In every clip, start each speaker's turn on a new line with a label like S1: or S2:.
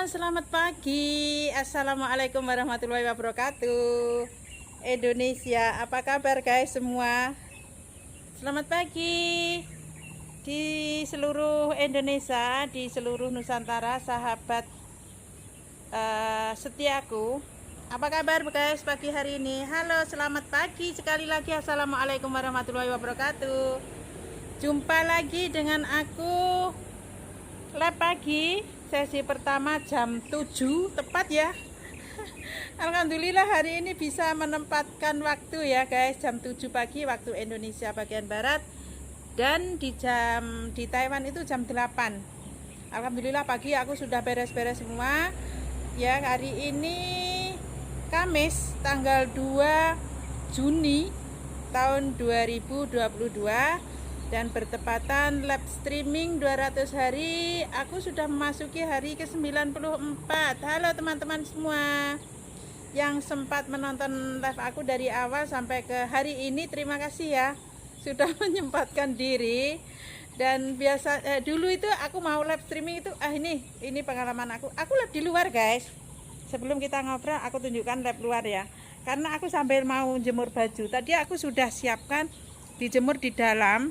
S1: teman-teman, selamat pagi. Assalamualaikum warahmatullahi wabarakatuh. Indonesia, apa kabar guys semua? Selamat pagi di seluruh Indonesia, di seluruh Nusantara, sahabat setiaku. Apa kabar guys pagi hari ini? Halo, selamat pagi sekali lagi. Assalamualaikum warahmatullahi wabarakatuh. Jumpa lagi dengan aku lab pagi, sesi pertama jam 7 tepat ya. Alhamdulillah hari ini bisa menempatkan waktu ya guys, jam 7 pagi waktu Indonesia bagian barat, dan di Taiwan itu jam 8. Alhamdulillah pagi aku sudah beres-beres semua ya. Hari ini Kamis tanggal 2 Juni tahun 2022 dan bertepatan live streaming 200 hari. Aku sudah memasuki hari ke-94. Halo teman-teman semua yang sempat menonton live aku dari awal sampai ke hari ini, terima kasih ya sudah menyempatkan diri. Dan dulu itu aku mau live streaming itu ini pengalaman aku live di luar guys. Sebelum kita ngobrol aku tunjukkan live luar ya, karena aku sambil mau jemur baju. Tadi aku sudah siapkan dijemur di dalam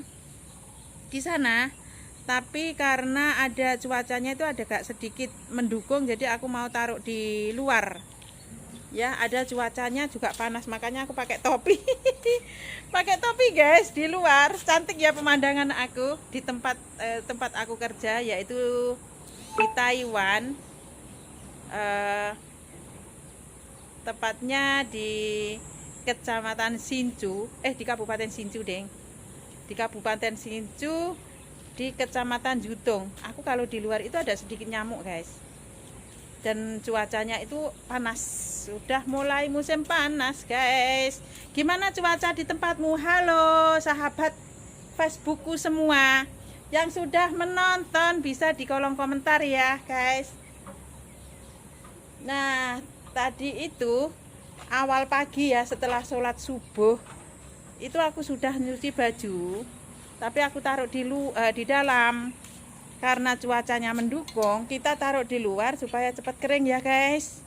S1: di sana, tapi karena ada cuacanya itu ada agak sedikit mendukung, jadi aku mau taruh di luar ya. Ada cuacanya juga panas, makanya aku pakai topi pakai topi guys di luar. Cantik ya pemandangan aku di tempat aku kerja, yaitu di Taiwan, tepatnya di Kecamatan Hsinchu, di Kabupaten Hsinchu deng, di Kabupaten Hsinchu, di Kecamatan Yutong. Aku kalau di luar itu ada sedikit nyamuk guys, dan cuacanya itu panas, sudah mulai musim panas guys. Gimana cuaca di tempatmu? Halo sahabat Facebookku semua yang sudah menonton, bisa di kolom komentar ya guys. Nah tadi itu awal pagi ya, setelah sholat subuh itu aku sudah nyuci baju, tapi aku taruh di dalam karena cuacanya mendukung. Kita taruh di luar supaya cepat kering ya guys.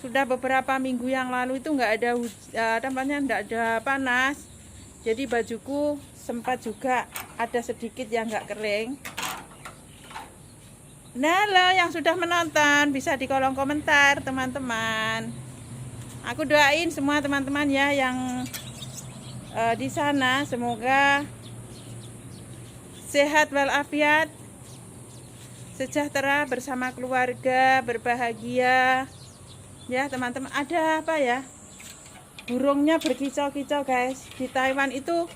S1: Sudah beberapa minggu yang lalu itu nggak ada panas, jadi bajuku sempat juga ada sedikit yang nggak kering. Nah lo yang sudah menonton bisa di kolom komentar teman-teman. Aku doain semua teman-teman ya yang di sana semoga sehat walafiat, sejahtera bersama keluarga, berbahagia ya teman-teman. Ada apa ya, burungnya berkicau-kicau guys. Di Taiwan itu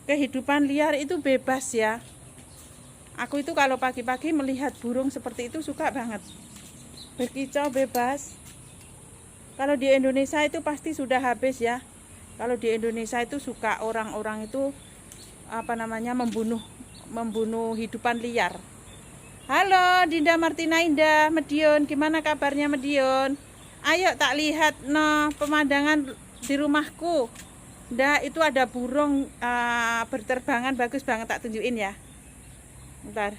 S1: kehidupan liar itu bebas ya. Aku itu kalau pagi-pagi melihat burung seperti itu suka banget, berkicau bebas. Kalau di Indonesia itu pasti sudah habis ya. Kalau di Indonesia itu suka orang-orang itu membunuh hidupan liar. Halo Dinda Martina Indah Medion, gimana kabarnya Medion? Ayo tak lihat pemandangan di rumahku. Itu ada burung berterbangan bagus banget, tak tunjukin ya. Bentar.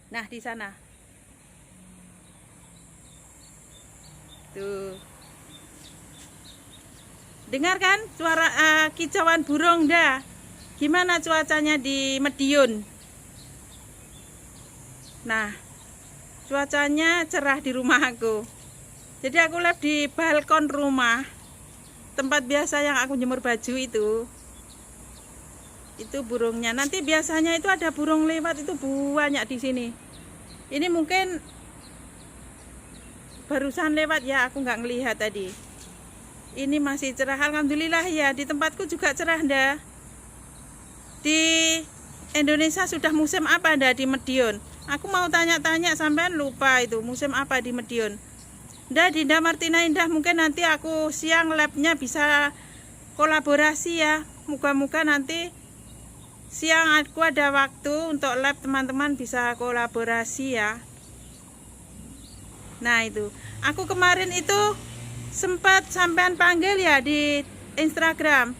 S1: Nah di sana tuh, dengarkan suara kicauan burung dah. Gimana cuacanya di Medion? Nah cuacanya cerah di rumah aku. Jadi aku live di balkon rumah, tempat biasa yang aku jemur baju itu burungnya. Nanti biasanya itu ada burung lewat itu banyak di sini. Ini mungkin barusan lewat ya, aku nggak ngelihat tadi. Ini masih cerah alhamdulillah ya. Di tempatku juga cerah dah. Di Indonesia sudah musim apa dah di Medion? Aku mau tanya-tanya sampean lupa itu musim apa di Medion. Dinda Martina Indah, mungkin nanti aku siang labnya bisa kolaborasi ya. Moga-moga nanti siang aku ada waktu untuk lab, teman-teman bisa kolaborasi ya. Nah itu, aku kemarin itu sempat sampean panggil ya di Instagram.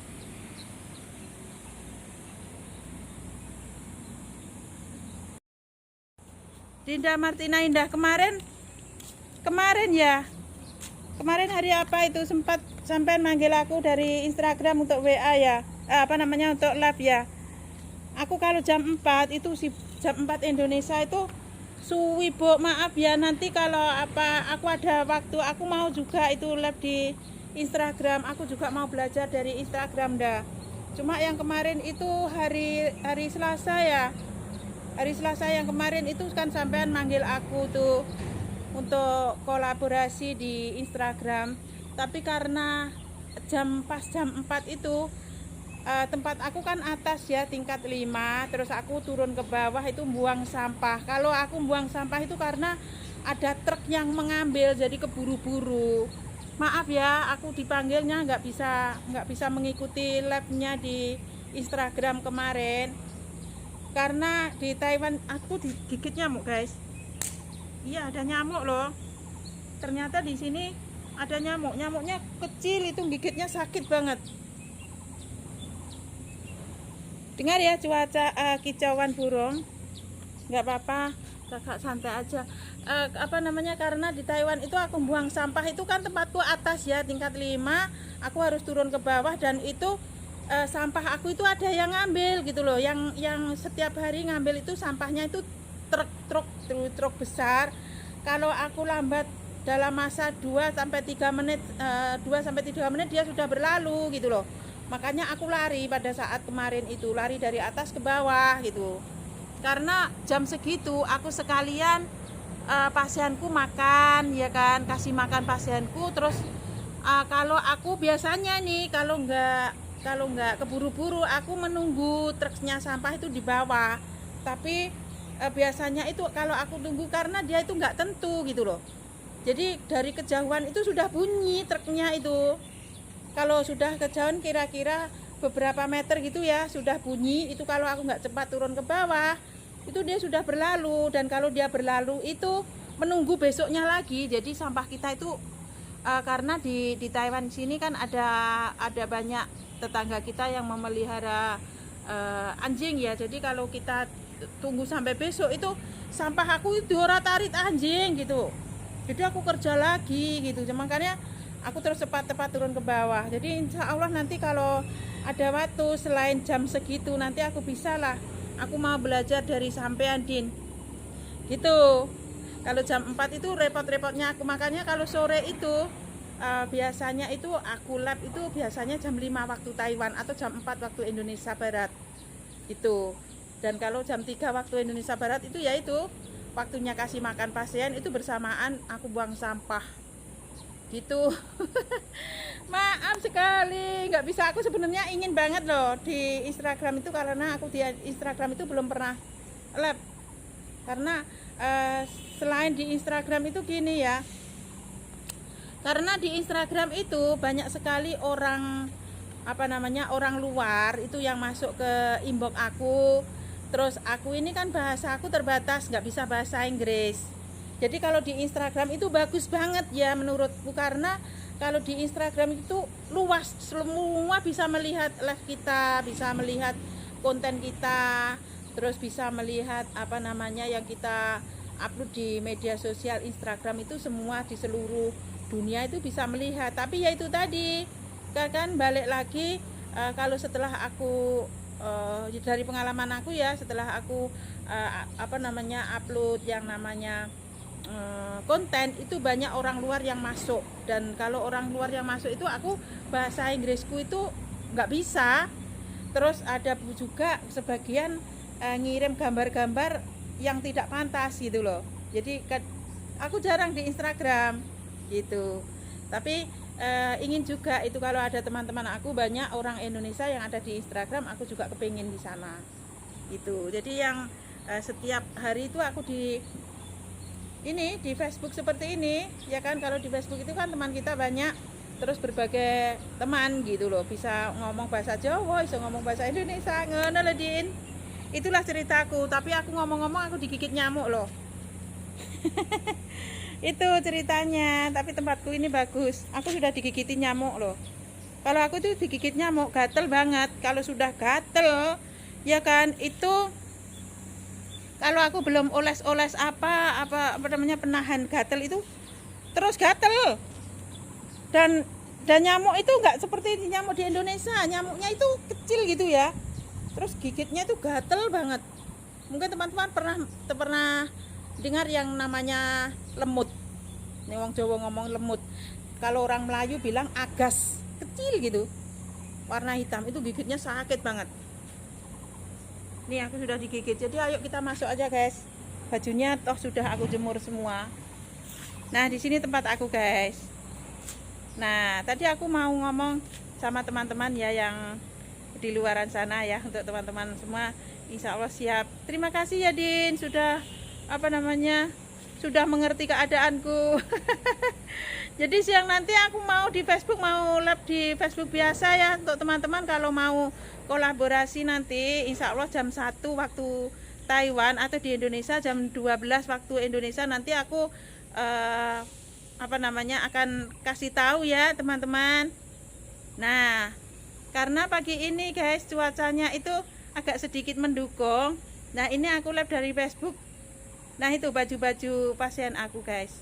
S1: Dinda Martina Indah. Kemarin ya, kemarin hari apa itu sempat sampai manggil aku dari Instagram untuk WA ya, untuk live ya. Aku kalau jam 4 itu jam 4 Indonesia itu suwi, Bu. Maaf ya, nanti kalau aku ada waktu aku mau juga itu live di Instagram. Aku juga mau belajar dari Instagram dah. Cuma yang kemarin itu hari Selasa ya. Hari Selasa yang kemarin itu kan sampean manggil aku tuh untuk kolaborasi di Instagram. Tapi karena pas jam 4 itu tempat aku kan atas ya, tingkat 5, terus aku turun ke bawah itu buang sampah. Kalau aku buang sampah itu karena ada truk yang mengambil, jadi keburu-buru. Maaf ya, aku dipanggilnya nggak bisa mengikuti live-nya di Instagram kemarin karena di Taiwan aku digigit nyamuk, guys. Iya, ada nyamuk loh. Ternyata di sini ada nyamuknya kecil, itu gigitnya sakit banget. Dengar ya cuaca kicauan burung. Nggak apa-apa, kakak santai aja. Karena di Taiwan itu aku buang sampah itu kan tempatku atas ya, tingkat 5. Aku harus turun ke bawah dan itu sampah aku itu ada yang ngambil gitu loh. Yang setiap hari ngambil itu sampahnya itu truk besar. Kalau aku lambat dalam masa 2-3 menit dia sudah berlalu gitu loh. Makanya aku lari pada saat kemarin itu, lari dari atas ke bawah gitu. Karena jam segitu aku sekalian pasienku makan ya kan, kasih makan pasienku. Terus kalau aku biasanya nih kalau nggak keburu-buru aku menunggu truknya sampah itu di bawah. Tapi biasanya itu kalau aku tunggu karena dia itu nggak tentu gitu loh. Jadi dari kejauhan itu sudah bunyi truknya itu. Kalau sudah kejauhan kira-kira beberapa meter gitu ya sudah bunyi itu. Kalau aku nggak cepat turun ke bawah itu dia sudah berlalu. Dan kalau dia berlalu itu menunggu besoknya lagi. Jadi sampah kita itu karena di Taiwan sini kan ada banyak tetangga kita yang memelihara anjing ya. Jadi kalau kita tunggu sampai besok itu sampah aku itu diorat-arit anjing gitu. Jadi aku kerja lagi gitu. Makanya aku terus cepat turun ke bawah. Jadi insya Allah nanti kalau ada waktu selain jam segitu nanti aku bisa lah. Aku mau belajar dari sampean Din. Gitu. Kalau jam 4 itu repot-repotnya aku. Makanya kalau sore itu biasanya itu aku lab itu biasanya jam 5 waktu Taiwan atau jam 4 waktu Indonesia Barat. Itu. Dan kalau jam 3 waktu Indonesia Barat itu yaitu waktunya kasih makan pasien itu bersamaan aku buang sampah. Gitu. Maaf sekali nggak bisa. Aku sebenarnya ingin banget loh di Instagram itu karena aku di Instagram itu belum pernah live karena selain di Instagram itu gini ya, karena di Instagram itu banyak sekali orang orang luar itu yang masuk ke inbox aku. Terus aku ini kan bahasa aku terbatas, nggak bisa bahasa Inggris. Jadi kalau di Instagram itu bagus banget ya menurutku, karena kalau di Instagram itu luas, semua bisa melihat live kita, bisa melihat konten kita, terus bisa melihat yang kita upload di media sosial Instagram itu semua di seluruh dunia itu bisa melihat. Tapi ya itu tadi kan balik lagi kalau setelah aku dari pengalaman aku ya, setelah aku upload yang namanya konten itu banyak orang luar yang masuk. Dan kalau orang luar yang masuk itu aku bahasa Inggrisku itu nggak bisa. Terus ada juga sebagian ngirim gambar-gambar yang tidak pantas gitu loh. Jadi aku jarang di Instagram gitu. Tapi ingin juga itu kalau ada teman-teman aku banyak orang Indonesia yang ada di Instagram, aku juga kepingin di sana gitu. Jadi yang setiap hari itu aku di Facebook seperti ini ya kan. Kalau di Facebook itu kan teman kita banyak, terus berbagai teman gitu loh, bisa ngomong bahasa Jawa, bisa ngomong bahasa Indonesia, ngono lho Din. Itulah ceritaku. Tapi aku ngomong-ngomong aku digigit nyamuk loh. Itu ceritanya. Tapi tempatku ini bagus, aku sudah digigiti nyamuk loh. Kalau aku tuh digigit nyamuk gatel banget. Kalau sudah gatel ya kan itu Kalau aku belum oles-oles apa namanya penahan gatel itu terus gatel. Dan nyamuk itu nggak seperti nyamuk di Indonesia. Nyamuknya itu kecil gitu ya. Terus gigitnya itu gatel banget. Mungkin teman-teman pernah dengar yang namanya lemut. Nih wong Jawa ngomong lemut. Kalau orang Melayu bilang agas, kecil gitu. Warna hitam itu gigitnya sakit banget. Nih aku sudah digigit. Jadi ayo kita masuk aja guys. Bajunya toh sudah aku jemur semua. Nah, di sini tempat aku guys. Nah, tadi aku mau ngomong sama teman-teman ya yang di luaran sana ya, untuk teman-teman semua insya Allah siap. Terima kasih ya Din, sudah sudah mengerti keadaanku. Jadi siang nanti aku mau di Facebook, mau live di Facebook biasa ya, untuk teman-teman kalau mau kolaborasi nanti insya Allah jam 1 waktu Taiwan atau di Indonesia jam 12 waktu Indonesia, nanti aku akan kasih tahu ya teman-teman. Nah, karena pagi ini guys cuacanya itu agak sedikit mendukung. Nah, ini aku live dari Facebook. Nah, itu baju-baju pasien aku guys.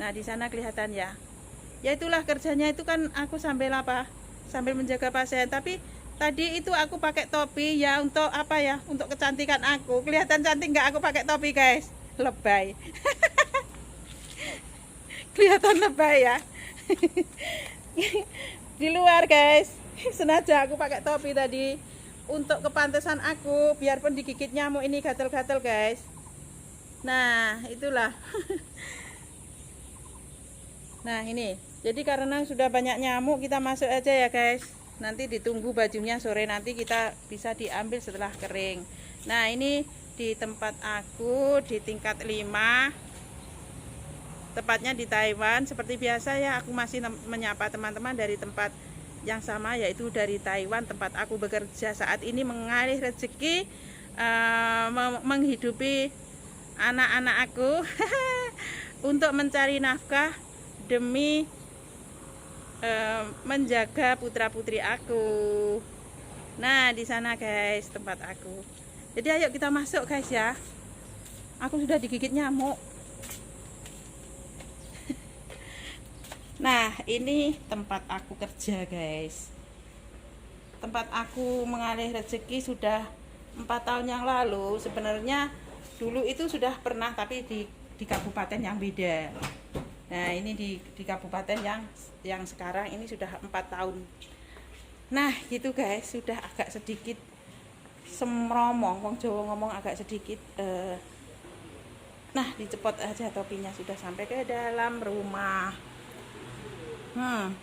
S1: Nah, di sana kelihatan ya. Ya itulah kerjanya, itu kan aku sambil menjaga pasien. Tapi tadi itu aku pakai topi ya, untuk untuk kecantikan aku. Kelihatan cantik nggak aku pakai topi guys? Lebay. Kelihatan lebay ya. Di luar guys, sengaja aku pakai topi tadi untuk kepantesan aku, biarpun digigit nyamuk ini gatel-gatel guys. Nah, itulah. Nah, ini. Jadi karena sudah banyak nyamuk, kita masuk aja ya guys. Nanti ditunggu bajunya, sore nanti kita bisa diambil setelah kering. Nah, ini di tempat aku di tingkat 5. Tepatnya di Taiwan. Seperti biasa ya, aku masih menyapa teman-teman dari tempat yang sama, yaitu dari Taiwan, tempat aku bekerja saat ini, mengalih rezeki, menghidupi anak-anak aku untuk mencari nafkah demi menjaga putra-putri aku. Nah, di sana guys tempat aku. Jadi ayo kita masuk guys ya. Aku sudah digigit nyamuk. Nah, ini tempat aku kerja guys. Tempat aku mengalih rezeki sudah 4 tahun yang lalu. Sebenarnya dulu itu sudah pernah, tapi di kabupaten yang beda. Nah, ini di kabupaten yang sekarang ini sudah 4 tahun. Nah, gitu guys, sudah agak sedikit semromong, wong Jawa ngomong agak sedikit nah, dicepot aja topinya, sudah sampai ke dalam rumah. Nah,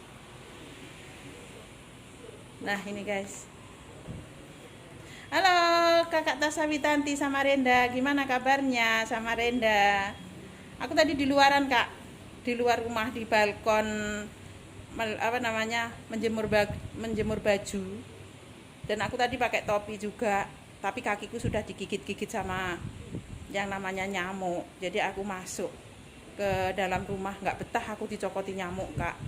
S1: ini guys. Halo Kakak Tasya Witanti Samarinda, gimana kabarnya Samarinda? Aku tadi di luaran Kak, di luar rumah, di balkon menjemur baju. Dan aku tadi pakai topi juga, tapi kakiku sudah digigit-gigit sama yang namanya nyamuk. Jadi aku masuk ke dalam rumah, nggak betah aku dicokoti nyamuk Kak.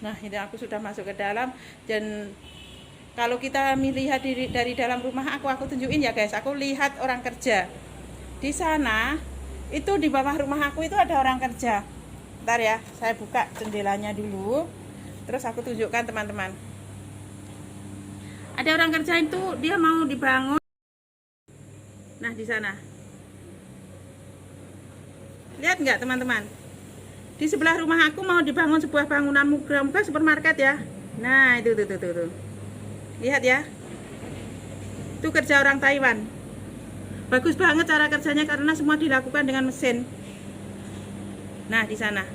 S1: Nah, ini aku sudah masuk ke dalam. Dan kalau kita melihat dari dalam rumah aku tunjukin ya guys. Aku lihat orang kerja di sana. Itu di bawah rumah aku itu ada orang kerja. Bentar ya, saya buka jendelanya dulu, terus aku tunjukkan teman-teman. Ada orang kerja itu, dia mau dibangun. Nah, di sana lihat nggak teman-teman? Di sebelah rumah aku mau dibangun sebuah bangunan moga-moga supermarket ya. Nah, itu tuh. Lihat ya. Itu kerja orang Taiwan. Bagus banget cara kerjanya karena semua dilakukan dengan mesin. Nah, di sana.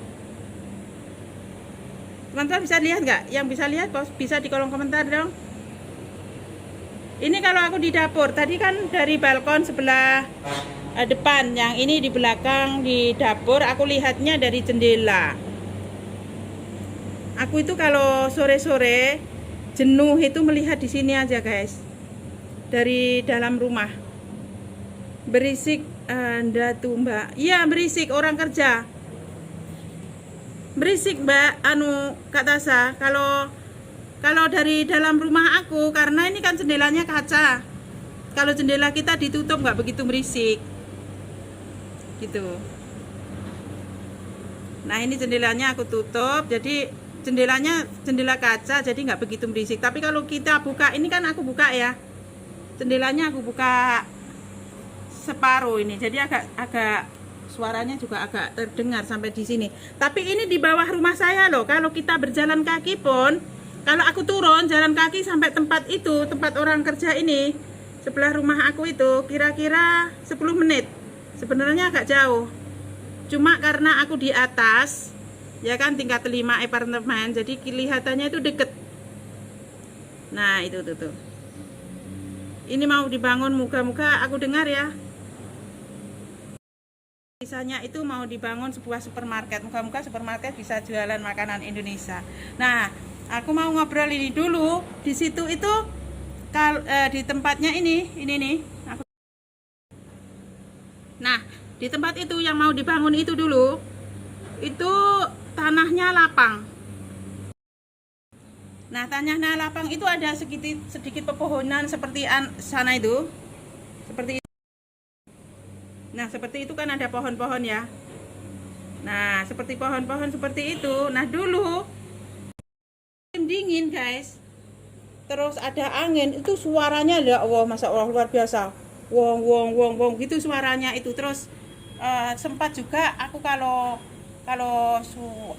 S1: Teman-teman bisa lihat nggak? Yang bisa lihat bisa di kolom komentar dong. Ini kalau aku di dapur. Tadi kan dari balkon sebelah depan, yang ini di belakang di dapur, aku lihatnya dari jendela. Aku itu kalau sore-sore jenuh itu melihat di sini aja guys, dari dalam rumah. Berisik Anda tuh Mbak. Iya berisik, orang kerja. Berisik Mbak, Kak Tasya. Kalau dari dalam rumah aku, karena ini kan jendelanya kaca. kalau jendela kita ditutup nggak begitu berisik gitu. Nah ini jendelanya aku tutup, jadi jendelanya jendela kaca, jadi nggak begitu berisik. Tapi kalau kita buka, ini kan aku buka ya, jendelanya aku buka separuh ini, jadi agak suaranya juga agak terdengar sampai di sini. Tapi ini di bawah rumah saya loh. Kalau kita berjalan kaki pun, kalau aku turun jalan kaki sampai tempat itu, tempat orang kerja ini, sebelah rumah aku itu, kira-kira 10 menit. Sebenarnya agak jauh. Cuma karena aku di atas, ya kan tingkat 5 apartemen, jadi kelihatannya itu deket. Nah itu tuh. Ini mau dibangun, moga-moga aku dengar ya. Misalnya itu mau dibangun sebuah supermarket, moga-moga supermarket bisa jualan makanan Indonesia. Nah, aku mau ngobrol ini dulu. Di situ itu di tempatnya ini nih. Nah, di tempat itu yang mau dibangun itu dulu, itu tanahnya lapang. Nah, tanahnya lapang itu ada sedikit pepohonan seperti sana itu, seperti itu. Nah, seperti itu kan ada pohon-pohon ya. Nah, seperti pohon-pohon seperti itu. Nah, dulu musim dingin, guys. Terus ada angin, itu suaranya ya Allah, Masya Allah luar biasa. Wong wong wong wong gitu suaranya itu. Terus sempat juga aku kalau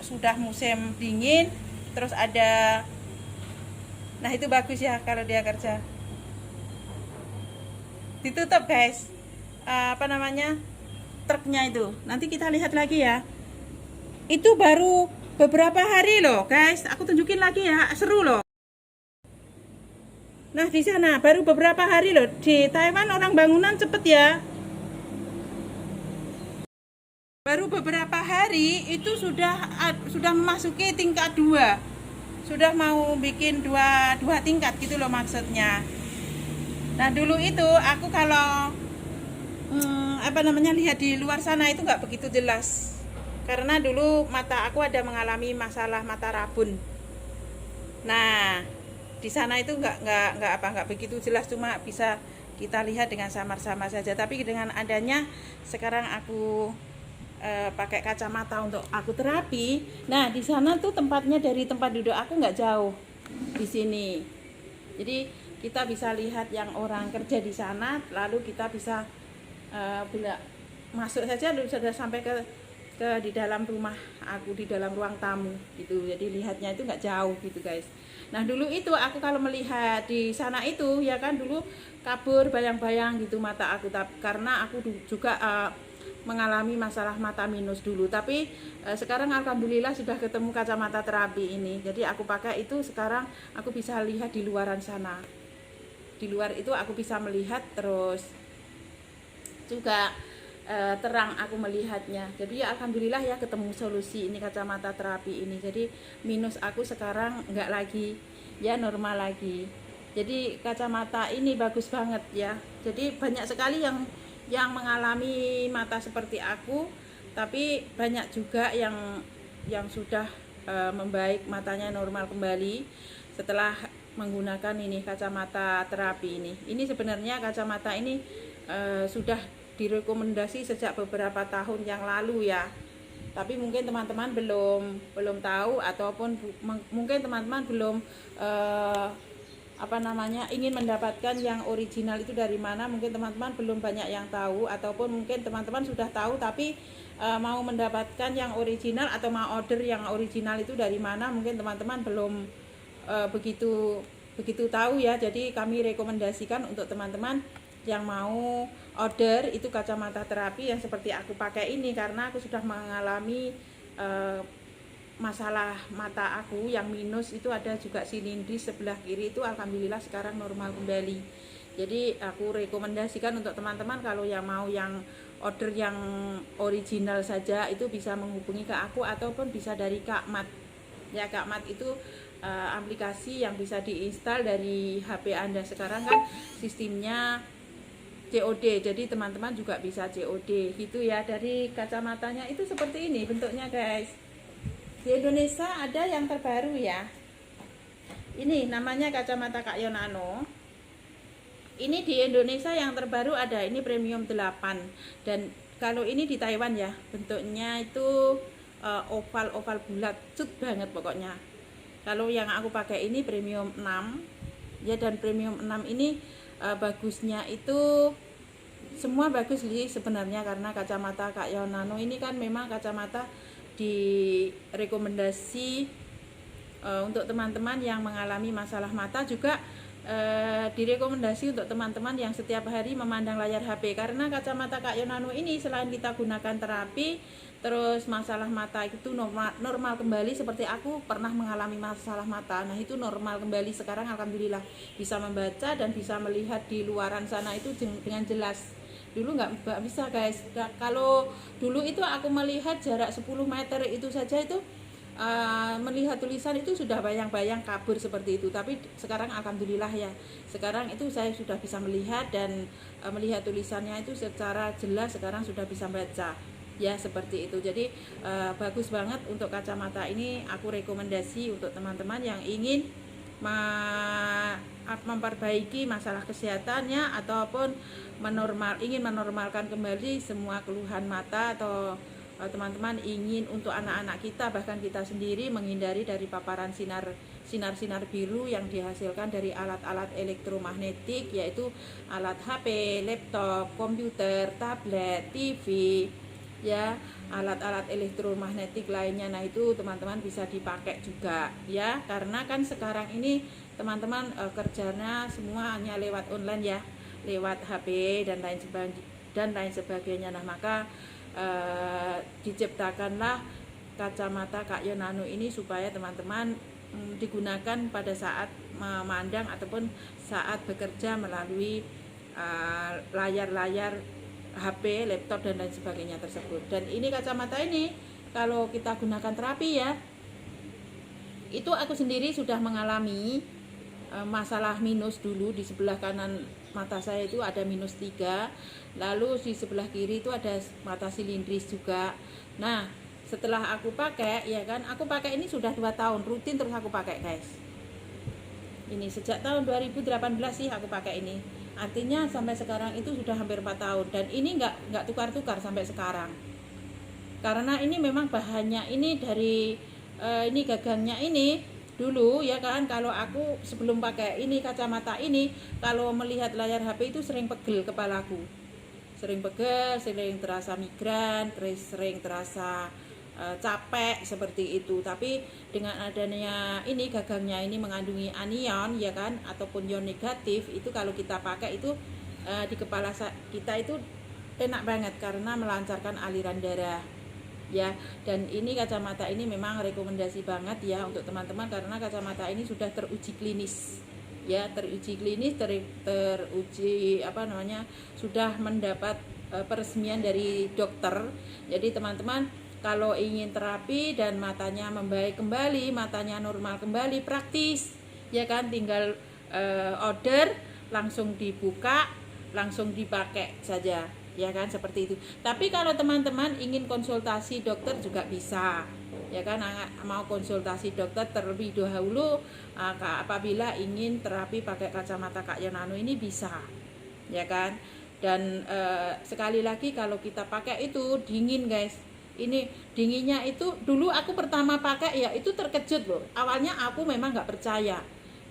S1: sudah musim dingin, terus ada, nah itu bagus ya kalau dia kerja. Ditutup, guys. Truknya itu. Nanti kita lihat lagi ya. Itu baru beberapa hari loh, guys. Aku tunjukin lagi ya, seru loh. Nah, di sana baru beberapa hari loh. Di Taiwan orang bangunan cepet ya. Baru beberapa hari itu sudah memasuki tingkat 2. Sudah mau bikin dua tingkat gitu loh maksudnya. Nah, dulu itu aku kalau lihat di luar sana itu nggak begitu jelas, karena dulu mata aku ada mengalami masalah mata rabun. Nah di sana itu nggak begitu jelas, cuma bisa kita lihat dengan samar-samar saja. Tapi dengan adanya sekarang aku pakai kacamata untuk aku terapi. Nah di sana tuh tempatnya dari tempat duduk aku nggak jauh di sini, jadi kita bisa lihat yang orang kerja di sana, lalu kita bisa bila masuk saja sudah sampai ke di dalam rumah aku, di dalam ruang tamu gitu. Jadi lihatnya itu nggak jauh gitu, guys. Nah dulu itu aku kalau melihat di sana itu ya kan, dulu kabur bayang-bayang gitu mata aku, karena aku juga mengalami masalah mata minus dulu. Tapi sekarang alhamdulillah sudah ketemu kacamata terapi ini, jadi aku pakai itu. Sekarang aku bisa lihat di luaran sana, di luar itu aku bisa melihat, terus juga terang aku melihatnya. Jadi ya alhamdulillah ya ketemu solusi ini kacamata terapi ini. Jadi minus aku sekarang enggak lagi, ya normal lagi. Jadi kacamata ini bagus banget ya. Jadi banyak sekali yang mengalami mata seperti aku, tapi banyak juga yang sudah membaik, matanya normal kembali setelah menggunakan ini kacamata terapi ini. Ini sebenarnya kacamata ini sudah direkomendasi sejak beberapa tahun yang lalu ya, tapi mungkin teman-teman belum tahu, ataupun mungkin teman-teman belum ingin mendapatkan yang original itu dari mana. Mungkin teman-teman belum banyak yang tahu, ataupun mungkin teman-teman sudah tahu tapi mau mendapatkan yang original atau mau order yang original itu dari mana, mungkin teman-teman belum begitu tahu ya. Jadi kami rekomendasikan untuk teman-teman yang mau order itu kacamata terapi yang seperti aku pakai ini, karena aku sudah mengalami masalah mata aku yang minus itu, ada juga silindris sebelah kiri itu, alhamdulillah sekarang normal kembali. Jadi aku rekomendasikan untuk teman-teman kalau yang mau yang order yang original saja itu bisa menghubungi ke aku, ataupun bisa dari Kak Mat ya. Kak Mat itu aplikasi yang bisa diinstal dari HP Anda. Sekarang kan sistemnya COD, jadi teman-teman juga bisa COD gitu ya. Dari kacamatanya itu seperti ini bentuknya, guys. Di Indonesia ada yang terbaru ya, ini namanya kacamata Kak Yonano. Ini di Indonesia yang terbaru ada, ini premium 8. Dan kalau ini di Taiwan ya, bentuknya itu oval bulat, cut banget pokoknya. Kalau yang aku pakai ini premium 6 ya, dan premium 6 ini bagusnya itu semua bagus sih sebenarnya, karena kacamata Kak Yon Nano ini kan memang kacamata direkomendasi untuk teman-teman yang mengalami masalah mata, juga direkomendasi untuk teman-teman yang setiap hari memandang layar HP, karena kacamata Kak Yon Nano ini selain kita gunakan terapi, terus masalah mata itu normal kembali. Seperti aku pernah mengalami masalah mata, nah itu normal kembali sekarang, alhamdulillah bisa membaca dan bisa melihat di luaran sana itu dengan jelas. Dulu nggak bisa guys. Kalau dulu itu aku melihat jarak 10 meter itu saja itu melihat tulisan itu sudah bayang-bayang kabur seperti itu. Tapi sekarang alhamdulillah ya, sekarang itu saya sudah bisa melihat dan melihat tulisannya itu secara jelas, sekarang sudah bisa baca ya, seperti itu. Jadi bagus banget untuk kacamata ini, aku rekomendasi untuk teman-teman yang ingin memperbaiki masalah kesehatannya ataupun ingin menormalkan kembali semua keluhan mata, atau teman-teman ingin untuk anak-anak kita, bahkan kita sendiri menghindari dari paparan sinar biru yang dihasilkan dari alat-alat elektromagnetik, yaitu alat HP, laptop, komputer, tablet, TV ya, alat-alat elektromagnetik lainnya. Nah itu teman-teman bisa dipakai juga ya, karena kan sekarang ini teman-teman kerjanya semua hanya lewat online ya, lewat HP dan lain sebagainya. Nah maka diciptakanlah kacamata Kak Yon Nano ini supaya teman-teman digunakan pada saat memandang ataupun saat bekerja melalui layar-layar HP, laptop dan lain sebagainya tersebut. Dan ini kacamata ini kalau kita gunakan terapi ya, itu aku sendiri sudah mengalami masalah minus dulu. Di sebelah kanan mata saya itu ada -3, lalu di sebelah kiri itu ada mata silindris juga. Nah setelah aku pakai ya kan, aku pakai ini sudah 2 tahun rutin terus aku pakai guys. Ini sejak tahun 2018 sih aku pakai ini, artinya sampai sekarang itu sudah hampir 4 tahun. Dan ini nggak tukar-tukar sampai sekarang, karena ini memang bahannya ini dari ini gagangnya ini dulu ya kan. Kalau aku sebelum pakai ini kacamata ini, kalau melihat layar HP itu sering pegel kepalaku, sering pegel, sering terasa migran, sering terasa capek seperti itu. Tapi dengan adanya ini gagangnya ini mengandungi anion ya kan, ataupun ion negatif, itu kalau kita pakai itu di kepala kita itu enak banget karena melancarkan aliran darah ya. Dan ini kacamata ini memang rekomendasi banget ya untuk teman-teman, karena kacamata ini sudah teruji klinis ya, teruji sudah mendapat peresmian dari dokter. Jadi teman-teman kalau ingin terapi dan matanya membaik kembali, matanya normal kembali, praktis ya kan, tinggal order, langsung dibuka, langsung dipakai saja ya kan, seperti itu. Tapi kalau teman-teman ingin konsultasi dokter juga bisa ya kan, mau konsultasi dokter terlebih dahulu apabila ingin terapi pakai kacamata Kak Yon Nano ini bisa ya kan. Dan sekali lagi kalau kita pakai itu dingin guys. Ini dinginnya itu dulu aku pertama pakai ya itu terkejut loh. Awalnya aku memang nggak percaya,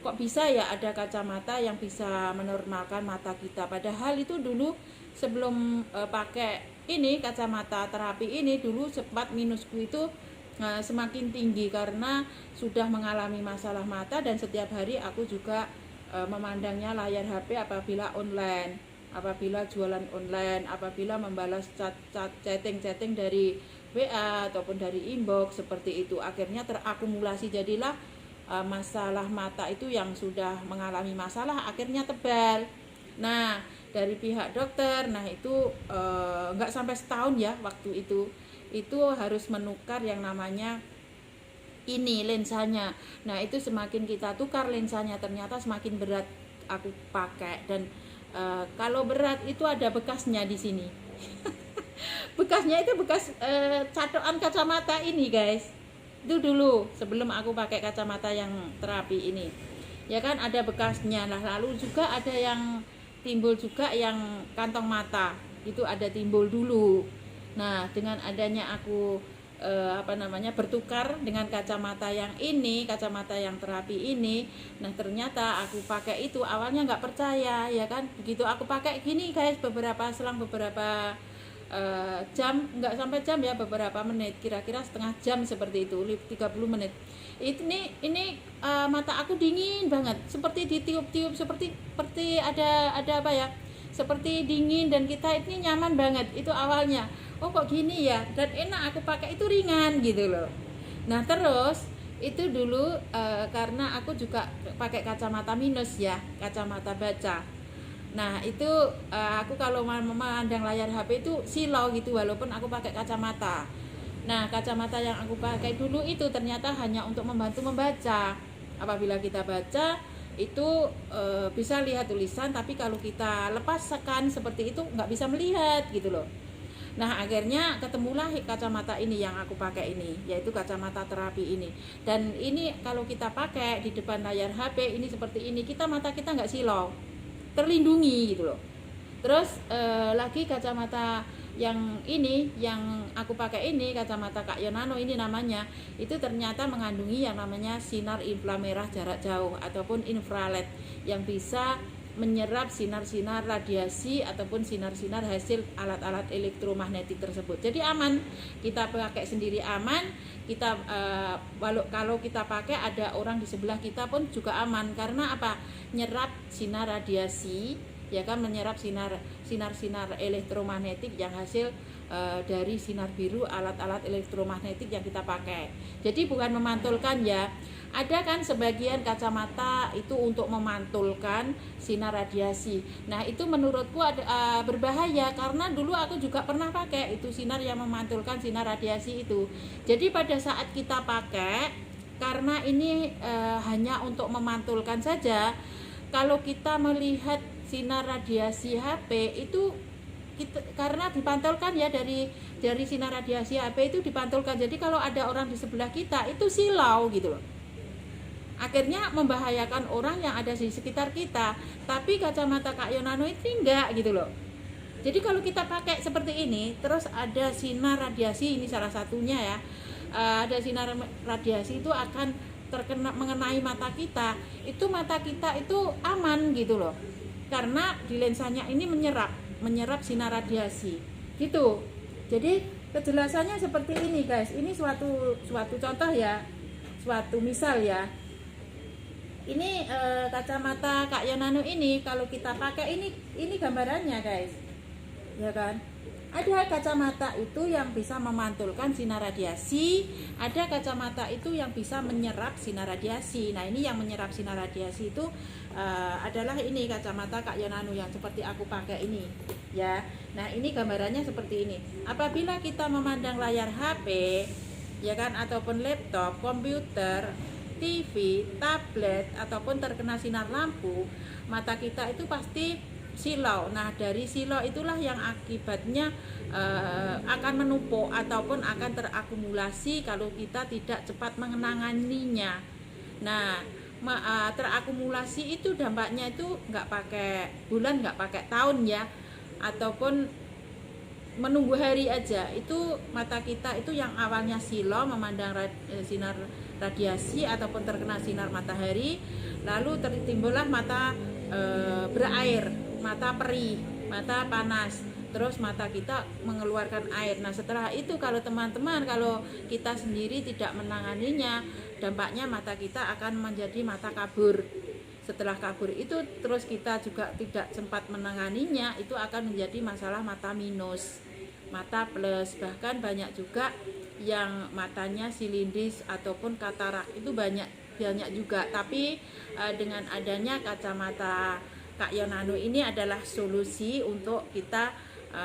S1: kok bisa ya ada kacamata yang bisa menormalkan mata kita. Padahal itu dulu sebelum pakai ini kacamata terapi ini, dulu sempat minusku itu semakin tinggi karena sudah mengalami masalah mata. Dan setiap hari aku juga memandangnya layar HP apabila online, apabila jualan online, apabila membalas chatting dari WA ataupun dari inbox seperti itu. Akhirnya terakumulasi, jadilah masalah mata itu yang sudah mengalami masalah akhirnya tebal. Nah dari pihak dokter, nah itu nggak sampai setahun ya waktu itu harus menukar yang namanya ini lensanya. Nah itu semakin kita tukar lensanya ternyata semakin berat aku pakai. Dan kalau berat itu ada bekasnya di sini. Bekasnya itu bekas catokan kacamata ini guys. Itu dulu sebelum aku pakai kacamata yang terapi ini ya kan, ada bekasnya. Nah lalu juga ada yang timbul juga yang kantong mata itu ada timbul dulu. Nah, dengan adanya aku bertukar dengan kacamata yang ini, kacamata yang terapi ini, nah ternyata aku pakai itu awalnya nggak percaya ya kan. Begitu aku pakai gini guys, selang beberapa jam, nggak sampai jam ya, beberapa menit, kira-kira setengah jam seperti itu, 30 menit. Ini mata aku dingin banget, seperti ditiup-tiup, seperti ada apa ya, seperti dingin, dan kita ini nyaman banget itu awalnya. Oh kok gini ya, dan enak, aku pakai itu ringan gitu loh. Nah terus itu dulu karena aku juga pakai kacamata minus ya, kacamata baca. Nah itu aku kalau memandang layar HP itu silau gitu walaupun aku pakai kacamata. Nah kacamata yang aku pakai dulu itu ternyata hanya untuk membantu membaca. Apabila kita baca itu bisa lihat tulisan, tapi kalau kita lepaskan seperti itu nggak bisa melihat gitu loh. Nah akhirnya ketemulah kacamata ini yang aku pakai ini, yaitu kacamata terapi ini. Dan ini kalau kita pakai di depan layar HP ini seperti ini, mata kita nggak silau, terlindungi gitu loh. Terus lagi kacamata yang ini, yang aku pakai ini, kacamata Kak Yonano ini namanya, itu ternyata mengandungi yang namanya sinar inframerah jarak jauh ataupun infrared, yang bisa menyerap sinar-sinar radiasi ataupun sinar-sinar hasil alat-alat elektromagnetik tersebut. Jadi aman, kita pakai sendiri aman, kita kalau kita pakai ada orang di sebelah kita pun juga aman, karena apa? Nyerap sinar radiasi, ya kan, menyerap sinar elektromagnetik yang hasil dari sinar biru alat-alat elektromagnetik yang kita pakai. Jadi bukan memantulkan ya. Ada kan sebagian kacamata itu untuk memantulkan sinar radiasi. Nah itu menurutku berbahaya, karena dulu aku juga pernah pakai itu sinar yang memantulkan sinar radiasi itu. Jadi pada saat kita pakai, karena ini hanya untuk memantulkan saja, kalau kita melihat sinar radiasi HP itu karena dipantulkan ya, dari sinar radiasi HP itu dipantulkan. Jadi kalau ada orang di sebelah kita itu silau gitu loh, akhirnya membahayakan orang yang ada di sekitar kita. Tapi kacamata Kak Yonano itu enggak gitu loh. Jadi kalau kita pakai seperti ini, terus ada sinar radiasi, ini salah satunya ya, ada sinar radiasi itu akan mengenai mata kita, itu mata kita itu aman gitu loh, karena di lensanya ini menyerap sinar radiasi gitu. Jadi kejelasannya seperti ini guys. Ini suatu contoh ya, suatu misal ya. Ini kacamata Kak Yonano ini kalau kita pakai ini gambarannya guys, ya kan? Ada kacamata itu yang bisa memantulkan sinar radiasi, ada kacamata itu yang bisa menyerap sinar radiasi. Nah ini yang menyerap sinar radiasi itu adalah ini kacamata Kak Yonano yang seperti aku pakai ini ya. Nah ini gambarannya seperti ini. Apabila kita memandang layar HP ya kan, ataupun laptop, komputer, TV, tablet, ataupun terkena sinar lampu, mata kita itu pasti silau. Nah dari silau itulah yang akibatnya akan menumpuk ataupun akan terakumulasi kalau kita tidak cepat mengenanganinya. Nah terakumulasi itu dampaknya itu nggak pakai bulan, nggak pakai tahun ya, ataupun menunggu hari aja. Itu mata kita itu yang awalnya silau memandang sinar radiasi ataupun terkena sinar matahari, lalu timbullah mata berair, mata perih, mata panas, terus mata kita mengeluarkan air. Nah setelah itu kalau teman-teman, kalau kita sendiri tidak menanganinya, dampaknya mata kita akan menjadi mata kabur. Setelah kabur itu terus kita juga tidak sempat menanganinya, itu akan menjadi masalah mata minus, mata plus. Bahkan banyak juga yang matanya silindris ataupun katarak, itu banyak juga. Tapi dengan adanya kacamata Kak Yonano ini adalah solusi untuk kita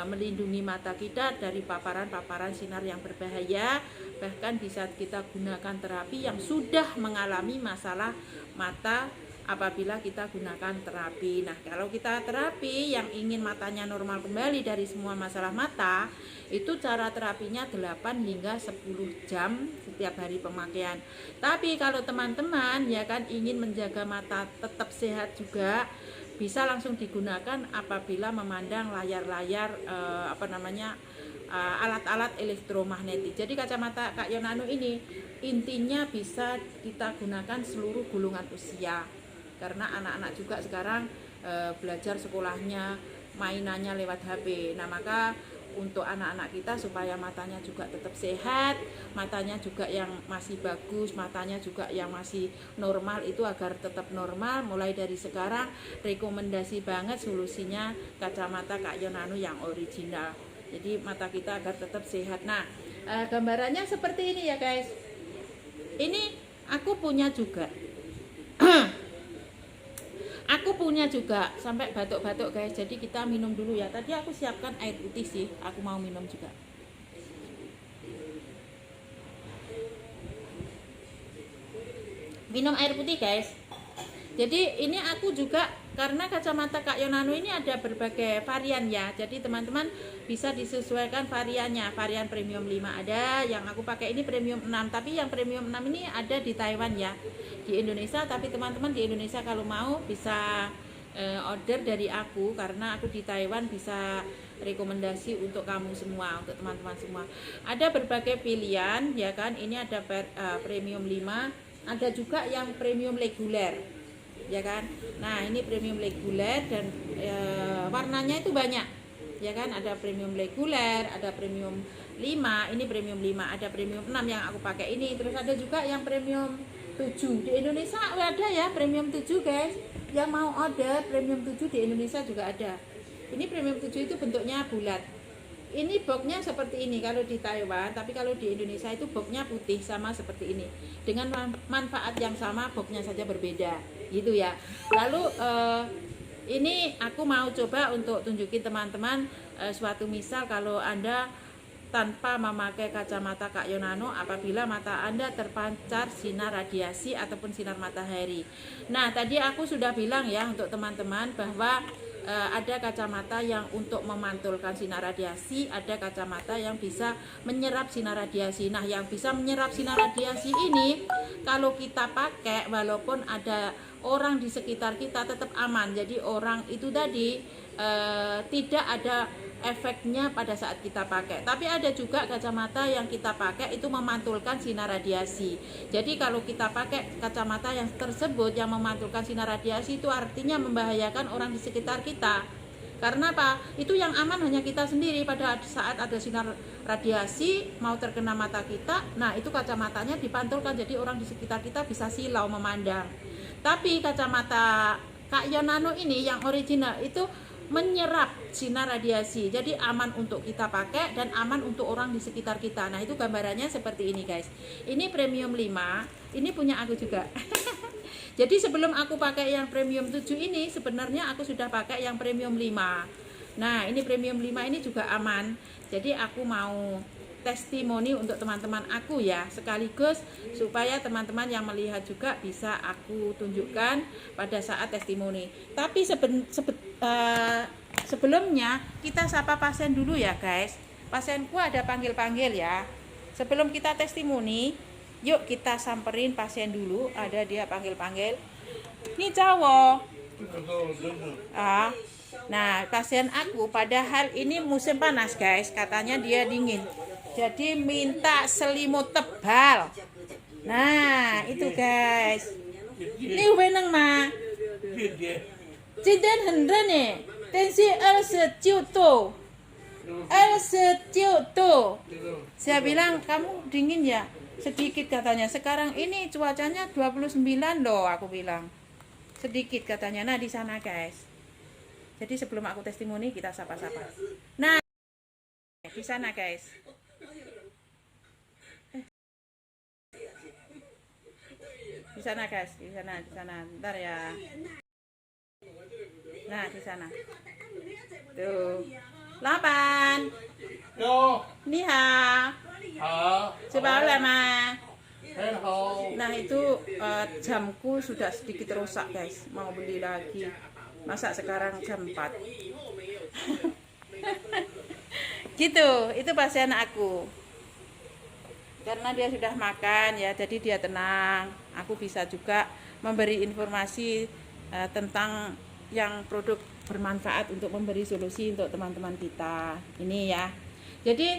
S1: melindungi mata kita dari paparan-paparan sinar yang berbahaya. Bahkan bisa kita gunakan terapi yang sudah mengalami masalah mata apabila kita gunakan terapi. Nah kalau kita terapi yang ingin matanya normal kembali dari semua masalah mata, itu cara terapinya 8 hingga 10 jam setiap hari pemakaian. Tapi kalau teman-teman ya kan ingin menjaga mata tetap sehat juga, bisa langsung digunakan apabila memandang layar-layar alat-alat elektromagnetik. Jadi kacamata Kak Yonano ini intinya bisa kita gunakan seluruh golongan usia, karena anak-anak juga sekarang belajar sekolahnya mainannya lewat HP. Nah, maka untuk anak-anak kita supaya matanya juga tetap sehat, matanya juga yang masih bagus, matanya juga yang masih normal, itu agar tetap normal, mulai dari sekarang rekomendasi banget solusinya kacamata Kak Yonano yang original. Jadi mata kita agar tetap sehat. Nah, gambarannya seperti ini ya guys. Ini aku punya juga. Aku punya juga sampai batuk-batuk guys. Jadi kita minum dulu ya. Tadi aku siapkan air putih sih. Aku mau minum juga. Minum air putih guys. Jadi ini aku juga, karena kacamata Kak Yonano ini ada berbagai varian ya. Jadi teman-teman bisa disesuaikan variannya. Varian premium 5 ada, yang aku pakai ini premium 6. Tapi yang premium 6 ini ada di Taiwan ya. Di Indonesia, tapi teman-teman di Indonesia kalau mau bisa order dari aku, karena aku di Taiwan bisa rekomendasi untuk kamu semua, untuk teman-teman semua. Ada berbagai pilihan ya kan. Ini ada premium 5, ada juga yang premium reguler ya kan. Nah, ini premium reguler dan warnanya itu banyak ya kan. Ada premium reguler, ada premium 5, ini premium 5, ada premium 6 yang aku pakai ini. Terus ada juga yang premium 7. Di Indonesia ada ya premium 7 guys. Yang mau order premium 7 di Indonesia juga ada. Ini premium 7 itu bentuknya bulat. Ini boxnya seperti ini kalau di Taiwan, tapi kalau di Indonesia itu boxnya putih sama seperti ini. Dengan manfaat yang sama, boxnya saja berbeda, gitu ya. Lalu ini aku mau coba untuk tunjukin teman-teman suatu misal kalau Anda tanpa memakai kacamata Kak Yonano apabila mata Anda terpancar sinar radiasi ataupun sinar matahari. Nah, tadi aku sudah bilang ya untuk teman-teman bahwa ada kacamata yang untuk memantulkan sinar radiasi, ada kacamata yang bisa menyerap sinar radiasi. Nah, yang bisa menyerap sinar radiasi ini kalau kita pakai walaupun ada orang di sekitar kita tetap aman. Jadi orang itu tadi tidak ada efeknya pada saat kita pakai. Tapi ada juga kacamata yang kita pakai itu memantulkan sinar radiasi. Jadi kalau kita pakai kacamata yang tersebut yang memantulkan sinar radiasi, itu artinya membahayakan orang di sekitar kita. Karena apa? Itu yang aman hanya kita sendiri. Pada saat ada sinar radiasi mau terkena mata kita, nah itu kacamatanya dipantulkan, jadi orang di sekitar kita bisa silau memandang. Tapi kacamata Kak Yonano ini yang original itu menyerap sinar radiasi, jadi aman untuk kita pakai dan aman untuk orang di sekitar kita. Nah, itu gambarannya seperti ini guys. Ini premium 5, ini punya aku juga. Jadi sebelum aku pakai yang premium 7 ini, sebenarnya aku sudah pakai yang premium 5. Nah, ini premium 5 ini juga aman. Jadi aku mau testimoni untuk teman-teman aku ya, sekaligus supaya teman-teman yang melihat juga bisa aku tunjukkan pada saat testimoni. Tapi sebelumnya kita sapa pasien dulu ya guys. Pasienku ada panggil-panggil ya. Sebelum kita testimoni, yuk kita samperin pasien dulu. Ada dia panggil-panggil. Ini cowok. Nah, pasien aku padahal ini musim panas guys, katanya dia dingin. Jadi minta selimut tebal. Nah, itu guys. Ini weneng mah. Cinten hendren nih. Tensi el sejuto. Saya bilang kamu dingin ya? Sedikit katanya. Sekarang ini cuacanya 29 loh, aku bilang. Sedikit katanya. Nah, di sana guys. Jadi sebelum aku testimoni kita sapa-sapa. Nah, di sana guys. Di sana guys, di sana. Ntar ya. Nah, di sana. Tuh. 8. Ni hao. Coba lama. Nah, itu jamku sudah sedikit rusak guys. Mau beli lagi. Masa sekarang jam 4. Gitu, itu pasien aku. Karena dia sudah makan ya, jadi dia tenang. Aku bisa juga memberi informasi tentang yang produk bermanfaat untuk memberi solusi untuk teman-teman kita ini ya. Jadi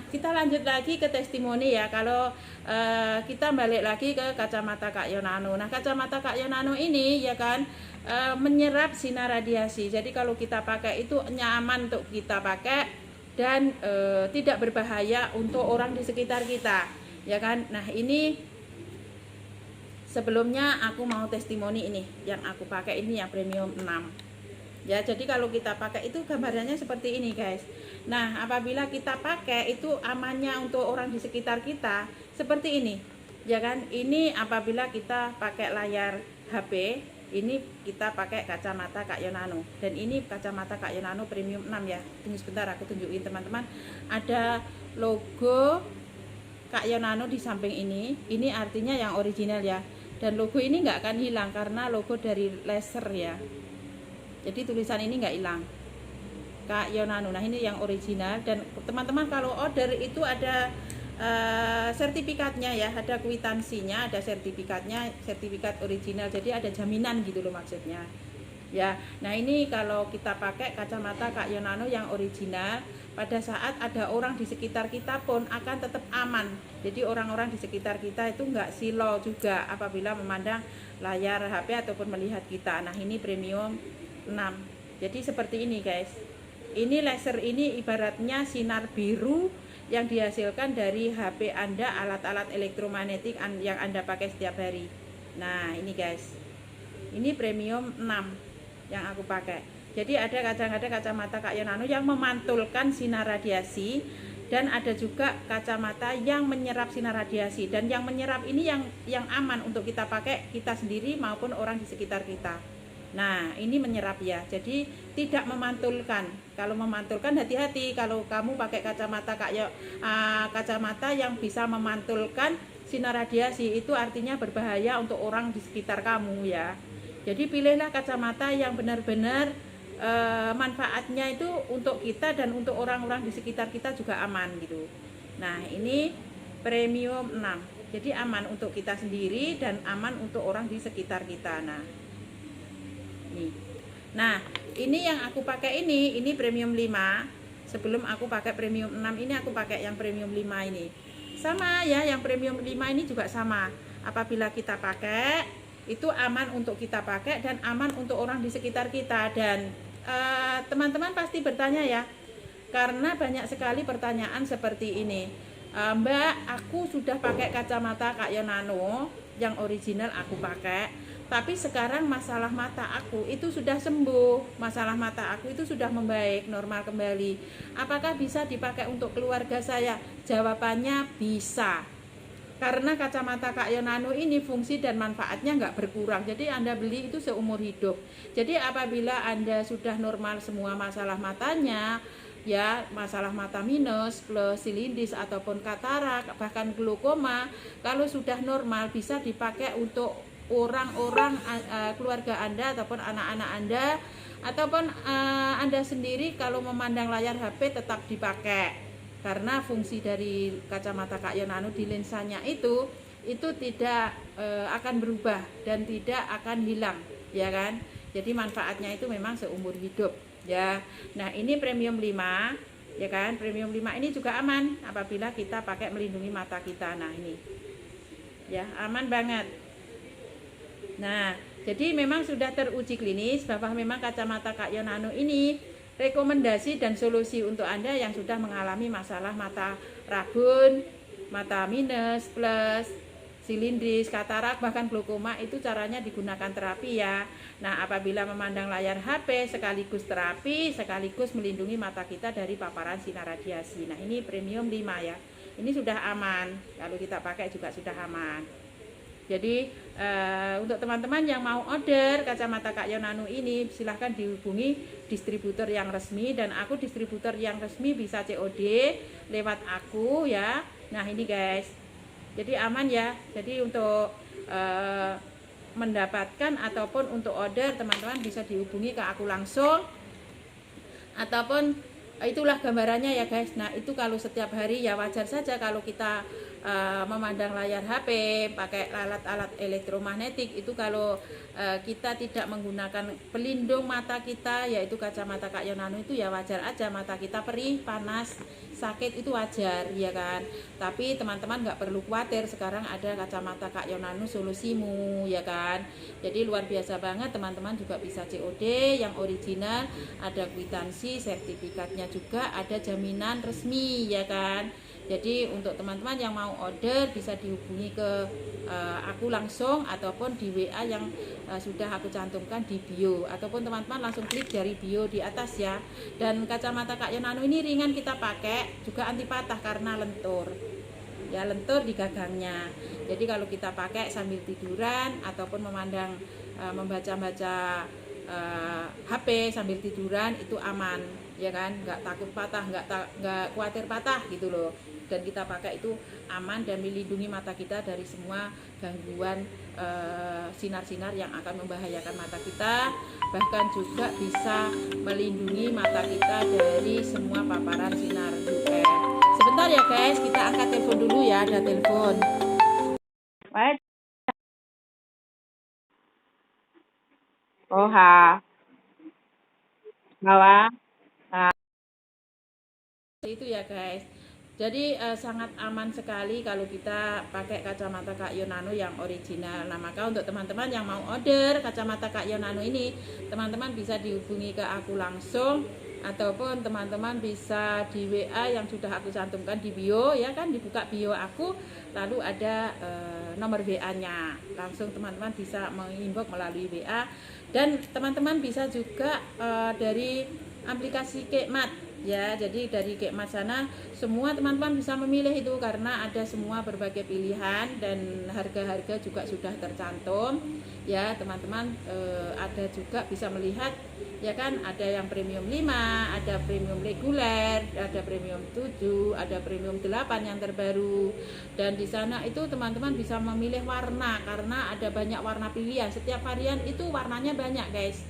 S1: kita lanjut lagi ke testimoni ya. Kalau kita balik lagi ke kacamata Kak Yonano. Nah, kacamata Kak Yonano ini ya kan menyerap sinar radiasi. Jadi kalau kita pakai itu nyaman untuk kita pakai dan tidak berbahaya untuk orang di sekitar kita, ya kan. Nah, ini sebelumnya aku mau testimoni ini yang aku pakai ini yang premium 6. Ya, jadi kalau kita pakai itu gambarannya seperti ini, guys. Nah, apabila kita pakai itu amannya untuk orang di sekitar kita seperti ini. Ya kan? Ini apabila kita pakai layar HP, ini kita pakai kacamata Kak Yonano. Dan ini kacamata Kak Yonano premium 6 ya. Tunggu sebentar aku tunjukin teman-teman. Ada logo Kak Yonano di samping ini. Ini artinya yang original ya. Dan logo ini nggak akan hilang karena logo dari laser ya. Jadi tulisan ini nggak hilang. Kak Yonano. Nah, ini yang original. Dan teman-teman kalau order itu ada sertifikatnya ya, ada kwitansinya, ada sertifikatnya, sertifikat original. Jadi ada jaminan gitu loh maksudnya. Ya. Nah, ini kalau kita pakai kacamata Kak Yonano yang original, pada saat ada orang di sekitar kita pun akan tetap aman. Jadi orang-orang di sekitar kita itu nggak silau juga apabila memandang layar HP ataupun melihat kita. Nah, ini premium 6. Jadi seperti ini, guys. Ini laser ini ibaratnya sinar biru yang dihasilkan dari HP Anda, alat-alat elektromagnetik yang Anda pakai setiap hari. Nah, ini guys. Ini premium 6 yang aku pakai. Jadi ada kadang-kadang kacamata Kak Yonano yang memantulkan sinar radiasi, dan ada juga kacamata yang menyerap sinar radiasi. Dan yang menyerap ini yang aman untuk kita pakai, kita sendiri maupun orang di sekitar kita. Nah, ini menyerap ya, jadi tidak memantulkan. Kalau memantulkan hati-hati, kalau kamu pakai kacamata kacamata yang bisa memantulkan sinar radiasi, itu artinya berbahaya untuk orang di sekitar kamu ya. Jadi pilihlah kacamata yang benar-benar manfaatnya itu untuk kita dan untuk orang-orang di sekitar kita juga aman gitu. Nah, ini premium 6. Jadi aman untuk kita sendiri dan aman untuk orang di sekitar kita. Nah, ini yang aku pakai ini premium 5. Sebelum aku pakai premium 6 ini aku pakai yang premium 5 ini. Sama ya, yang premium 5 ini juga sama. Apabila kita pakai, itu aman untuk kita pakai dan aman untuk orang di sekitar kita. Dan teman-teman pasti bertanya ya, karena banyak sekali pertanyaan seperti ini. Mbak, aku sudah pakai kacamata Kak Yonano yang original aku pakai, tapi sekarang masalah mata aku itu sudah sembuh, masalah mata aku itu sudah membaik, normal kembali. Apakah bisa dipakai untuk keluarga saya? Jawabannya bisa. Karena kacamata Kak Yonano ini fungsi dan manfaatnya nggak berkurang. Jadi Anda beli itu seumur hidup. Jadi apabila Anda sudah normal semua masalah matanya, ya masalah mata minus, plus silindris ataupun katarak, bahkan glaukoma, kalau sudah normal bisa dipakai untuk orang-orang keluarga Anda ataupun anak-anak Anda ataupun Anda sendiri. Kalau memandang layar HP tetap dipakai, karena fungsi dari kacamata Kak Yonano di lensanya itu tidak akan berubah dan tidak akan hilang ya kan. Jadi manfaatnya itu memang seumur hidup ya. Nah, ini premium 5 ya kan. Premium 5 ini juga aman apabila kita pakai melindungi mata kita. Nah, ini ya aman banget. Nah, jadi memang sudah teruji klinis bahwa memang kacamata Kak Yonano ini rekomendasi dan solusi untuk Anda yang sudah mengalami masalah mata rabun, mata minus, plus, silindris, katarak, bahkan glaukoma. Itu caranya digunakan terapi ya. Nah, apabila memandang layar HP sekaligus terapi, sekaligus melindungi mata kita dari paparan sinar radiasi. Nah, ini premium 5 ya. Ini sudah aman, kalau kita pakai juga sudah aman. Jadi untuk teman-teman yang mau order kacamata Kak Yonano ini, silahkan dihubungi distributor yang resmi. Dan aku distributor yang resmi bisa COD lewat aku ya. Nah, ini guys, jadi aman ya. Jadi untuk mendapatkan ataupun untuk order, teman-teman bisa dihubungi ke aku langsung, ataupun itulah gambarannya ya guys. Nah, itu kalau setiap hari ya wajar saja kalau kita memandang layar HP, pakai alat-alat elektromagnetik, itu kalau kita tidak menggunakan pelindung mata kita, yaitu kacamata Kak Yonano, itu ya wajar aja mata kita perih, panas, sakit, itu wajar ya kan. Tapi teman-teman nggak perlu khawatir, sekarang ada kacamata Kak Yonano solusimu ya kan. Jadi luar biasa banget, teman-teman juga bisa COD yang original, ada kwitansi, sertifikatnya juga, ada jaminan resmi ya kan. Jadi untuk teman-teman yang mau order bisa dihubungi ke aku langsung ataupun di WA yang sudah aku cantumkan di bio, ataupun teman-teman langsung klik dari bio di atas ya. Dan kacamata Kak Yonano ini ringan kita pakai, juga anti patah karena lentur. Ya, lentur di gagangnya. Jadi kalau kita pakai sambil tiduran ataupun memandang membaca-baca HP sambil tiduran itu aman ya kan, nggak takut patah, nggak khawatir patah gitu loh. Dan kita pakai itu aman dan melindungi mata kita dari semua gangguan sinar-sinar yang akan membahayakan mata kita, bahkan juga bisa melindungi mata kita dari semua paparan sinar UV. Sebentar ya guys, kita angkat telepon dulu ya, ada telepon. Baik. Oh ha, bawah. Nah, itu ya guys. Jadi sangat aman sekali kalau kita pakai kacamata Kak Yonano yang original. Nah, maka untuk teman-teman yang mau order kacamata Kak Yonano ini, teman-teman bisa dihubungi ke aku langsung, ataupun teman-teman bisa di WA yang sudah aku cantumkan di bio ya kan, dibuka bio aku, lalu ada nomor WA-nya. Langsung teman-teman bisa menginbox melalui WA, dan teman-teman bisa juga dari aplikasi Kekmat ya. Jadi dari Kekmat sana semua teman-teman bisa memilih itu, karena ada semua berbagai pilihan dan harga-harga juga sudah tercantum ya teman-teman. Ada juga bisa melihat ya kan, ada yang premium 5, ada premium reguler, ada premium 7, ada premium 8 yang terbaru. Dan di sana itu teman-teman bisa memilih warna, karena ada banyak warna pilihan, setiap varian itu warnanya banyak guys.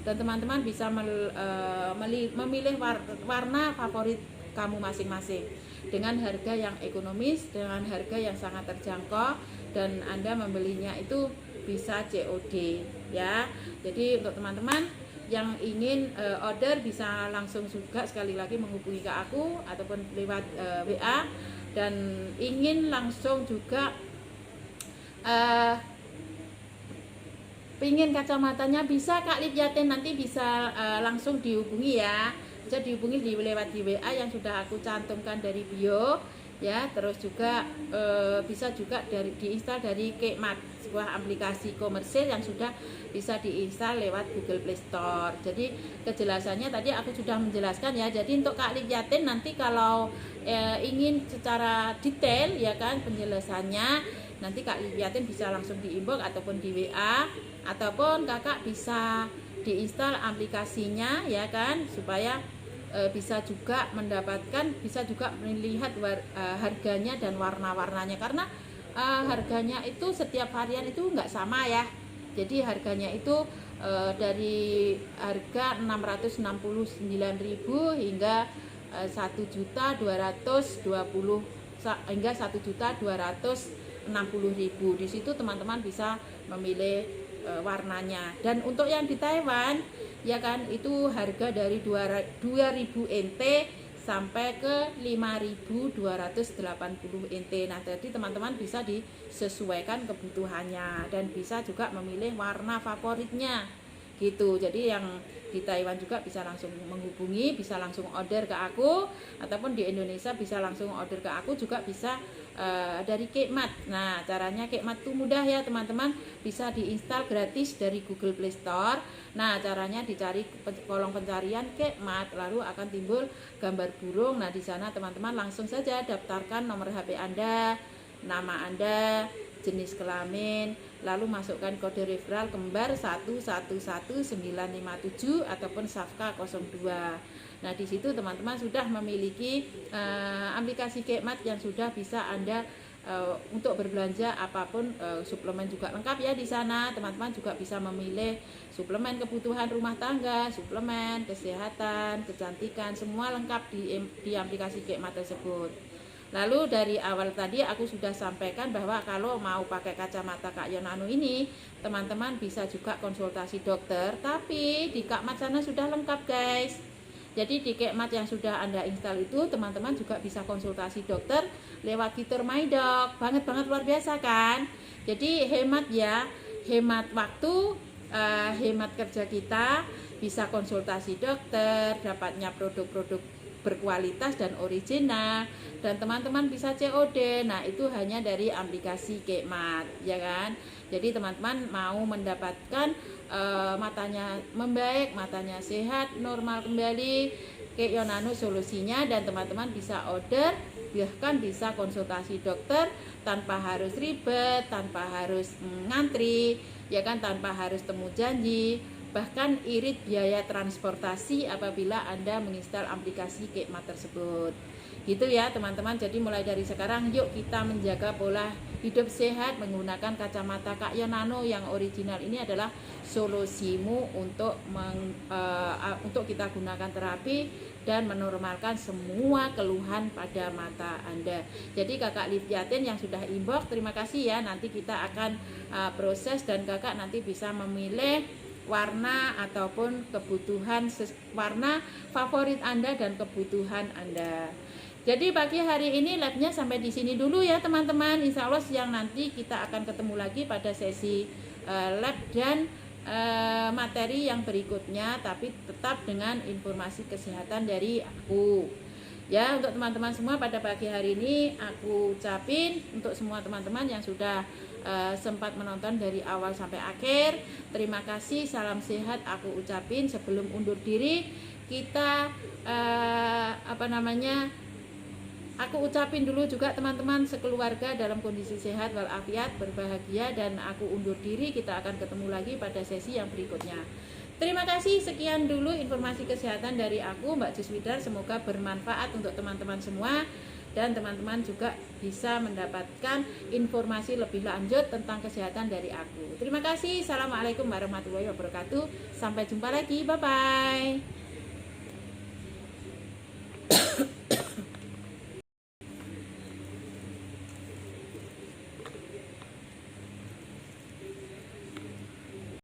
S1: Dan teman-teman bisa memilih warna favorit kamu masing-masing dengan harga yang ekonomis, dengan harga yang sangat terjangkau, dan Anda membelinya itu bisa COD ya. Jadi untuk teman-teman yang ingin order bisa langsung juga sekali lagi menghubungi ke aku ataupun lewat WA, dan ingin langsung juga pingin kacamatanya, bisa Kak Lip Yatin, nanti bisa langsung dihubungi ya. Bisa dihubungi lewat di WA yang sudah aku cantumkan dari bio ya. Terus juga bisa juga diinstal dari Kekmat, sebuah aplikasi komersil yang sudah bisa diinstal lewat Google Play Store. Jadi kejelasannya tadi aku sudah menjelaskan ya. Jadi untuk Kak Lip Yatin nanti kalau ingin secara detail ya kan penjelasannya, nanti Kak Lip Yatin bisa langsung di inbox ataupun di WA, ataupun kakak bisa diinstal aplikasinya ya kan, supaya bisa juga mendapatkan, bisa juga melihat harganya dan warna-warnanya, karena harganya itu setiap varian itu nggak sama ya. Jadi harganya itu dari harga 669.000 hingga 1.220 hingga 1.260.000. Di situ teman-teman bisa memilih warnanya. Dan untuk yang di Taiwan ya kan, itu harga dari 2.000 NT sampai ke 5.280 NT. Nah, jadi teman-teman bisa disesuaikan kebutuhannya dan bisa juga memilih warna favoritnya gitu. Jadi yang di Taiwan juga bisa langsung menghubungi, bisa langsung order ke aku, ataupun di Indonesia bisa langsung order ke aku juga bisa dari Kekmat. Nah, caranya Kekmat itu mudah ya teman-teman, bisa diinstal gratis dari Google Play Store. Nah, caranya dicari kolom pencarian Kekmat, lalu akan timbul gambar burung. Nah, di sana teman-teman langsung saja daftarkan nomor HP Anda, nama Anda, jenis kelamin, lalu masukkan kode referral kembar 111957 ataupun Safka 02. Nah, di situ teman-teman sudah memiliki aplikasi Kekmat yang sudah bisa Anda untuk berbelanja apapun, suplemen juga lengkap ya di sana. Teman-teman juga bisa memilih suplemen kebutuhan rumah tangga, suplemen kesehatan, kecantikan, semua lengkap di aplikasi Kekmat tersebut. Lalu dari awal tadi aku sudah sampaikan bahwa kalau mau pakai kacamata Kak Yonano ini, teman-teman bisa juga konsultasi dokter, tapi di Kak Mat sana sudah lengkap guys. Jadi di Kak Mat yang sudah Anda install itu, teman-teman juga bisa konsultasi dokter lewat fitur My Doc. Banget luar biasa kan? Jadi hemat ya, hemat waktu, hemat kerja kita, bisa konsultasi dokter, dapatnya produk-produk berkualitas dan original, dan teman-teman bisa COD. Nah itu hanya dari aplikasi Kak Mat ya kan. Jadi teman-teman mau mendapatkan matanya membaik, matanya sehat, normal kembali, Kak Yonano solusinya. Dan teman-teman bisa order, bahkan bisa konsultasi dokter tanpa harus ribet, tanpa harus ngantri ya kan, tanpa harus temu janji, bahkan irit biaya transportasi apabila Anda menginstal aplikasi Kak Mat tersebut. Gitu ya teman-teman. Jadi mulai dari sekarang yuk kita menjaga pola hidup sehat menggunakan kacamata Kak Yonano yang original. Ini adalah solusimu untuk kita gunakan terapi dan menormalkan semua keluhan pada mata Anda. Jadi Kakak Liviatin yang sudah inbox, terima kasih ya. Nanti kita akan proses dan Kakak nanti bisa memilih warna ataupun kebutuhan warna favorit Anda dan kebutuhan Anda. Jadi pagi hari ini live-nya sampai di sini dulu ya teman-teman. Insya Allah siang nanti kita akan ketemu lagi pada sesi lab dan materi yang berikutnya, tapi tetap dengan informasi kesehatan dari aku. Ya, untuk teman-teman semua pada pagi hari ini aku ucapin untuk semua teman-teman yang sudah sempat menonton dari awal sampai akhir, terima kasih, salam sehat aku ucapin. Sebelum undur diri, kita aku ucapin dulu juga teman-teman sekeluarga dalam kondisi sehat walafiat, berbahagia, dan aku undur diri. Kita akan ketemu lagi pada sesi yang berikutnya. Terima kasih, sekian dulu informasi kesehatan dari aku Mbak Juswidar. Semoga bermanfaat untuk teman-teman semua dan teman-teman juga bisa mendapatkan informasi lebih lanjut tentang kesehatan dari aku. Terima kasih. Assalamualaikum warahmatullahi wabarakatuh. Sampai jumpa lagi. Bye bye.